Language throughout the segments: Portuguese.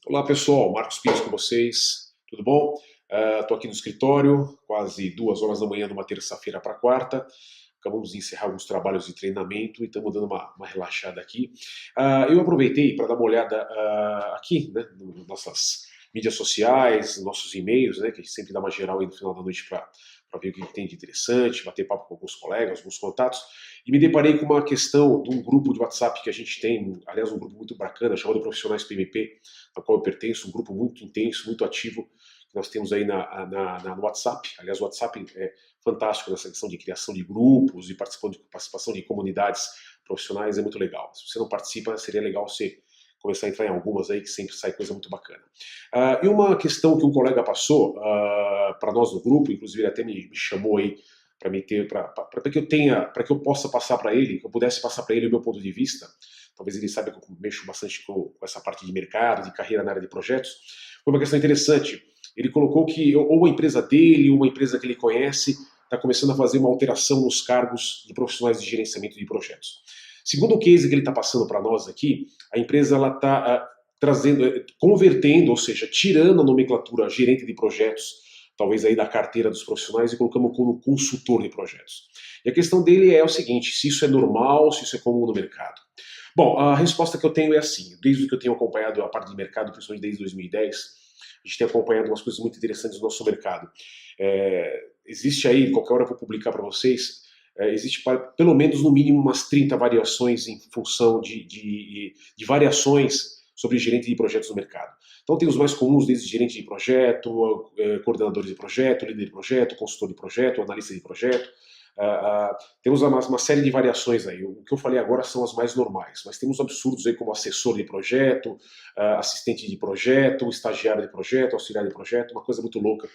Olá pessoal, Marcos Pires com vocês, tudo bom? Estou aqui no escritório, quase 2 horas da manhã, numa terça-feira para quarta. Acabamos de encerrar alguns trabalhos de treinamento e estamos dando uma relaxada aqui. Eu aproveitei para dar uma olhada aqui, né, nas nossas mídias sociais, nossos e-mails, né, que a gente sempre dá uma geral aí no final da noite para ver o que tem de interessante, bater papo com alguns colegas, alguns contatos, e me deparei com uma questão de um grupo de WhatsApp que a gente tem, aliás, um grupo muito bacana, chamado Profissionais PMP, ao qual eu pertenço, um grupo muito intenso, muito ativo, que nós temos aí no WhatsApp. Aliás, o WhatsApp é fantástico nessa questão de criação de grupos e participação de comunidades profissionais, é muito legal. Se você não participa, seria legal você começar a entrar em algumas aí, que sempre sai coisa muito bacana. E uma questão que um colega passou para nós no grupo, inclusive ele até me chamou aí para que eu possa passar para ele, que eu pudesse passar para ele o meu ponto de vista. Talvez ele saiba que eu mexo bastante com essa parte de mercado, de carreira na área de projetos. Foi uma questão interessante. Ele colocou que ou a empresa dele, ou uma empresa que ele conhece, está começando a fazer uma alteração nos cargos de profissionais de gerenciamento de projetos. Segundo o case que ele está passando para nós aqui, a empresa está convertendo, ou seja, tirando a nomenclatura gerente de projetos, talvez aí da carteira dos profissionais, e colocando como consultor de projetos. E a questão dele é o seguinte: se isso é normal, se isso é comum no mercado. Bom, a resposta que eu tenho é assim: desde que eu tenho acompanhado a parte de mercado, principalmente desde 2010, a gente tem acompanhado umas coisas muito interessantes no nosso mercado. Existe aí, qualquer hora eu vou publicar para vocês, existe pelo menos no mínimo umas 30 variações em função de variações sobre gerente de projetos no mercado. Então tem os mais comuns, desde gerente de projeto, coordenador de projeto, líder de projeto, consultor de projeto, analista de projeto. Temos uma série de variações aí. O que eu falei agora são as mais normais, mas temos absurdos aí como assessor de projeto, assistente de projeto, estagiário de projeto, auxiliar de projeto, uma coisa muito louca,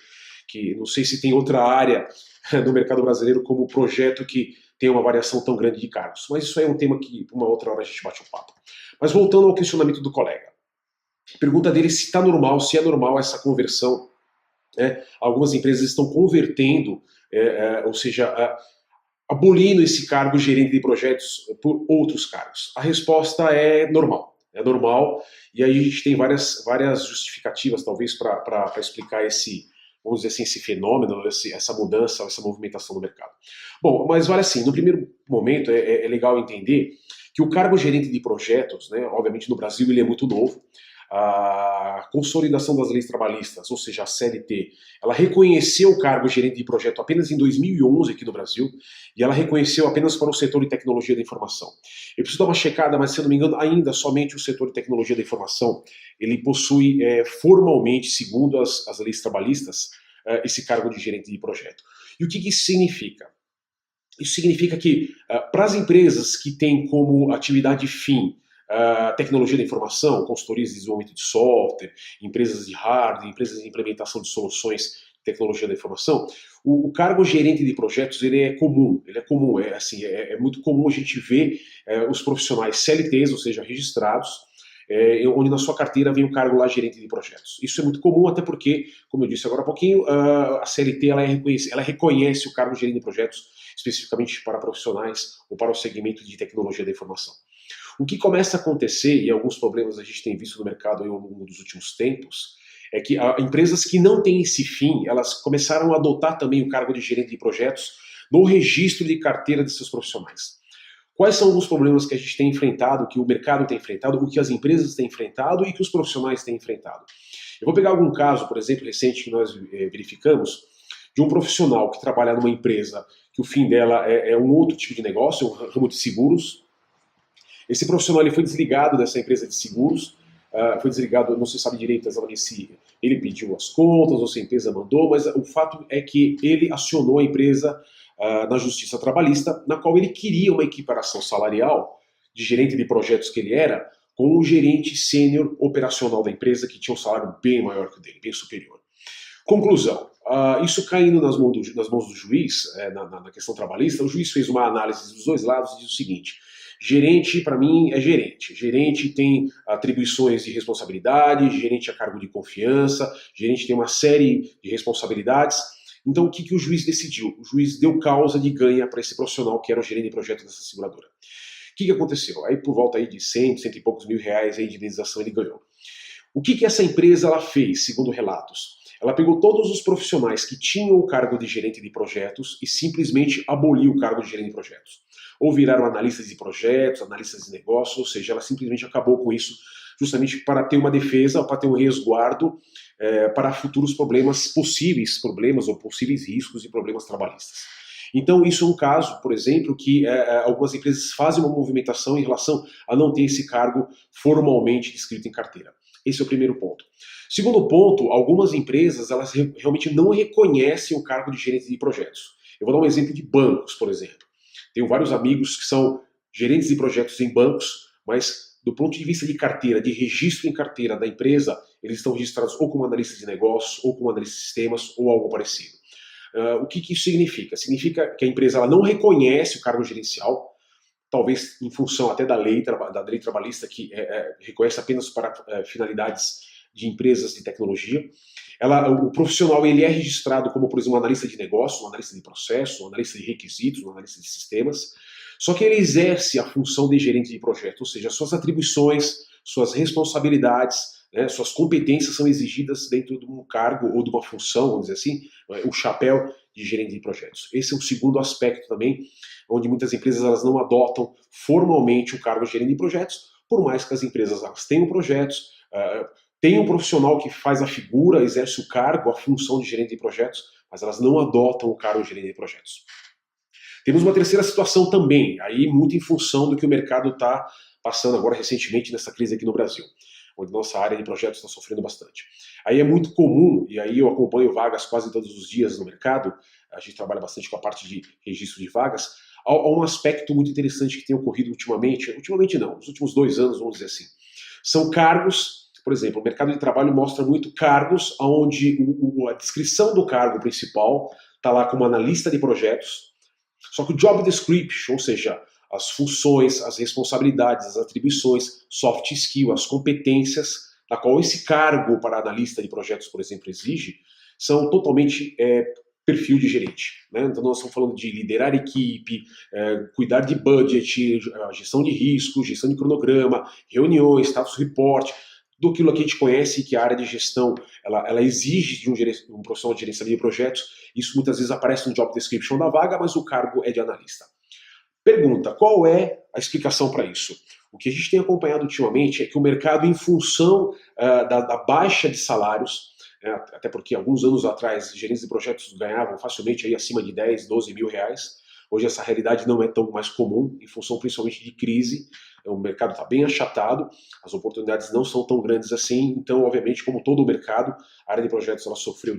que não sei se tem outra área no mercado brasileiro como projeto que tem uma variação tão grande de cargos. Mas isso aí é um tema que uma outra hora a gente bate um papo. Mas voltando ao questionamento do colega. Pergunta dele se está normal, se é normal essa conversão. Algumas empresas estão convertendo, ou seja, abolindo esse cargo gerente de projetos por outros cargos. A resposta é normal. É normal, e aí a gente tem várias justificativas, talvez, para explicar esse, vamos dizer assim, esse fenômeno, essa mudança, essa movimentação no mercado. Bom, mas vale assim, no primeiro momento é legal entender que o cargo gerente de projetos, né, obviamente no Brasil ele é muito novo. A consolidação das leis trabalhistas, ou seja, a CLT, ela reconheceu o cargo gerente de projeto apenas em 2011 aqui no Brasil, e ela reconheceu apenas para o setor de tecnologia da informação. Eu preciso dar uma checada, mas se eu não me engano, ainda somente o setor de tecnologia da informação, ele possui formalmente, segundo as leis trabalhistas, esse cargo de gerente de projeto. E o que isso significa? Isso significa que, para as empresas que têm como atividade fim tecnologia da informação, consultorias de desenvolvimento de software, empresas de hardware, empresas de implementação de soluções de tecnologia da informação, o cargo gerente de projetos ele é comum, é muito comum a gente ver os profissionais CLTs, ou seja, registrados, onde na sua carteira vem o cargo lá gerente de projetos. Isso é muito comum, até porque, como eu disse agora há pouquinho, a CLT ela reconhece o cargo gerente de projetos especificamente para profissionais ou para o segmento de tecnologia da informação. O que começa a acontecer, e alguns problemas a gente tem visto no mercado ao longo dos últimos tempos, é que empresas que não têm esse fim, elas começaram a adotar também o cargo de gerente de projetos no registro de carteira de seus profissionais. Quais são alguns problemas que a gente tem enfrentado, que o mercado tem enfrentado, o que as empresas têm enfrentado e que os profissionais têm enfrentado? Eu vou pegar algum caso, por exemplo, recente que nós verificamos, de um profissional que trabalha numa empresa que o fim dela é um outro tipo de negócio, um ramo de seguros. Esse profissional ele foi desligado dessa empresa de seguros, foi desligado, não se sabe direito exatamente se ele pediu as contas ou se a empresa mandou, mas o fato é que ele acionou a empresa na Justiça Trabalhista, na qual ele queria uma equiparação salarial de gerente de projetos que ele era com o gerente sênior operacional da empresa, que tinha um salário bem maior que o dele, bem superior. Conclusão, isso caindo nas mãos do juiz, na questão trabalhista, o juiz fez uma análise dos dois lados e diz o seguinte: gerente, para mim, é gerente. Gerente tem atribuições de responsabilidade, gerente é cargo de confiança, gerente tem uma série de responsabilidades. Então, o que o juiz decidiu? O juiz deu causa de ganha para esse profissional que era o gerente de projeto dessa seguradora. O que aconteceu? Aí, por volta aí de 100 e poucos mil reais aí de indenização ele ganhou. O que essa empresa ela fez, segundo relatos? Ela pegou todos os profissionais que tinham o cargo de gerente de projetos e simplesmente aboliu o cargo de gerente de projetos. Ou viraram analistas de projetos, analistas de negócios, ou seja, ela simplesmente acabou com isso justamente para ter uma defesa, para ter um resguardo para futuros problemas, possíveis problemas ou possíveis riscos e problemas trabalhistas. Então isso é um caso, por exemplo, que algumas empresas fazem uma movimentação em relação a não ter esse cargo formalmente descrito em carteira. Esse é o primeiro ponto. Segundo ponto, algumas empresas elas realmente não reconhecem o cargo de gerente de projetos. Eu vou dar um exemplo de bancos, por exemplo. Tenho vários amigos que são gerentes de projetos em bancos, mas do ponto de vista de carteira, de registro em carteira da empresa, eles estão registrados ou como analista de negócios, ou como analista de sistemas, ou algo parecido. O que isso significa? Significa que a empresa ela não reconhece o cargo gerencial, talvez em função até da lei trabalhista, que reconhece apenas para finalidades de empresas de tecnologia. O profissional ele é registrado como, por exemplo, um analista de negócio, um analista de processo, um analista de requisitos, um analista de sistemas, só que ele exerce a função de gerente de projeto, ou seja, suas atribuições, suas responsabilidades, né, suas competências são exigidas dentro de um cargo ou de uma função, vamos dizer assim, o chapéu de gerente de projetos. Esse é um segundo aspecto também, onde muitas empresas elas não adotam formalmente o cargo de gerente de projetos, por mais que as empresas elas tenham projetos, tem um profissional que faz a figura, exerce o cargo, a função de gerente de projetos, mas elas não adotam o cargo de gerente de projetos. Temos uma terceira situação também, aí muito em função do que o mercado está passando agora recentemente nessa crise aqui no Brasil, onde nossa área de projetos está sofrendo bastante. Aí é muito comum, e aí eu acompanho vagas quase todos os dias no mercado, a gente trabalha bastante com a parte de registro de vagas, há um aspecto muito interessante que tem ocorrido ultimamente não, nos últimos 2 anos, vamos dizer assim. São cargos, por exemplo, o mercado de trabalho mostra muito cargos onde a descrição do cargo principal está lá como analista de projetos, só que o job description, ou seja, as funções, as responsabilidades, as atribuições, soft skill, as competências, da qual esse cargo para analista de projetos, por exemplo, exige, são totalmente perfil de gerente. Né? Então nós estamos falando de liderar equipe, cuidar de budget, gestão de risco, gestão de cronograma, reuniões, status report, do que a gente conhece que a área de gestão ela exige de um profissional de gerenciamento de projetos. Isso muitas vezes aparece no job description da vaga, mas o cargo é de analista. Pergunta, qual é a explicação para isso? O que a gente tem acompanhado ultimamente é que o mercado, em função da baixa de salários, até porque alguns anos atrás gerentes de projetos ganhavam facilmente aí acima de 10, 12 mil reais, hoje essa realidade não é tão mais comum, em função principalmente de crise, o mercado está bem achatado, as oportunidades não são tão grandes assim, então obviamente como todo o mercado, a área de projetos ela sofreu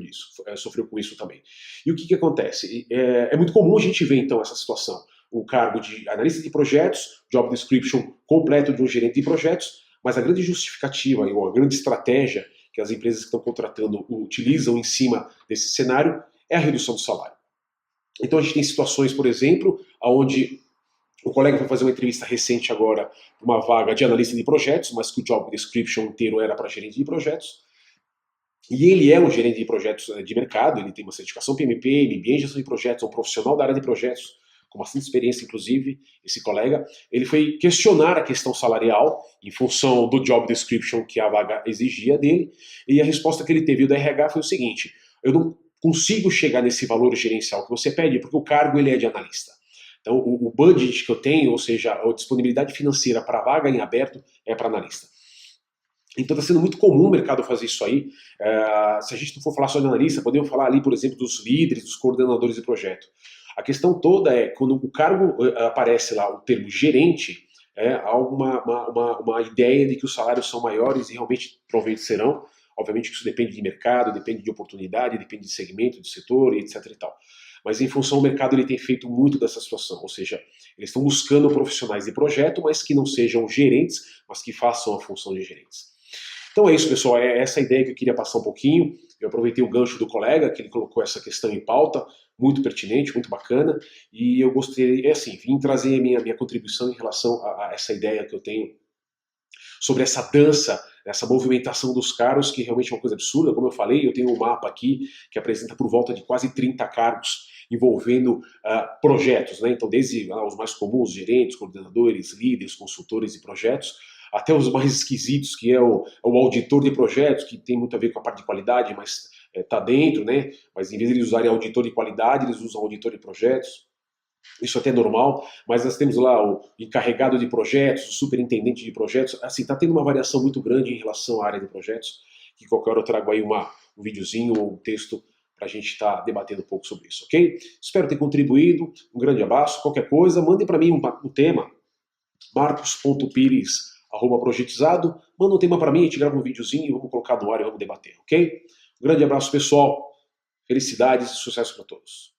com isso também. E o que acontece? É muito comum a gente ver então essa situação, o cargo de analista de projetos, job description completo de um gerente de projetos, mas a grande justificativa ou a grande estratégia que as empresas que estão contratando utilizam em cima desse cenário é a redução do salário. Então a gente tem situações, por exemplo, onde o colega foi fazer uma entrevista recente agora para uma vaga de analista de projetos, mas que o job description inteiro era para gerente de projetos. E ele é um gerente de projetos de mercado, ele tem uma certificação PMP, MBA em gestão de projetos, é um profissional da área de projetos, com bastante experiência, inclusive, esse colega. Ele foi questionar a questão salarial em função do job description que a vaga exigia dele, e a resposta que ele teve do RH foi o seguinte: eu não consigo chegar nesse valor gerencial que você pede, porque o cargo ele é de analista. Então, o budget que eu tenho, ou seja, a disponibilidade financeira para a vaga em aberto é para analista. Então está sendo muito comum o mercado fazer isso aí. Se a gente não for falar só de analista, podemos falar ali, por exemplo, dos líderes, dos coordenadores de projeto. A questão toda é, quando o cargo aparece lá, o termo gerente, há uma ideia de que os salários são maiores e realmente provavelmente serão. Obviamente que isso depende de mercado, depende de oportunidade, depende de segmento, de setor, etc e tal. Mas em função do mercado ele tem feito muito dessa situação, ou seja, eles estão buscando profissionais de projeto, mas que não sejam gerentes, mas que façam a função de gerentes. Então é isso, pessoal, é essa ideia que eu queria passar um pouquinho. Eu aproveitei o gancho do colega, que ele colocou essa questão em pauta, muito pertinente, muito bacana, e eu gostaria, vim trazer a minha contribuição em relação a essa ideia que eu tenho sobre essa dança, essa movimentação dos cargos, que realmente é uma coisa absurda. Como eu falei, eu tenho um mapa aqui que apresenta por volta de quase 30 cargos envolvendo projetos, né? Então desde os mais comuns, gerentes, coordenadores, líderes, consultores e projetos, até os mais esquisitos, que é o auditor de projetos, que tem muito a ver com a parte de qualidade, mas está dentro, né? Mas em vez de eles usarem auditor de qualidade, eles usam auditor de projetos. Isso até é normal, mas nós temos lá o encarregado de projetos, o superintendente de projetos. Assim, está tendo uma variação muito grande em relação à área de projetos, que qualquer hora eu trago aí um videozinho ou um texto para a gente estar debatendo um pouco sobre isso, ok? Espero ter contribuído. Um grande abraço. Qualquer coisa, mandem para mim um tema, marcos.pires@projetizado. Manda um tema para mim, a gente grava um videozinho e vamos colocar no ar e vamos debater, ok? Um grande abraço, pessoal. Felicidades e sucesso para todos.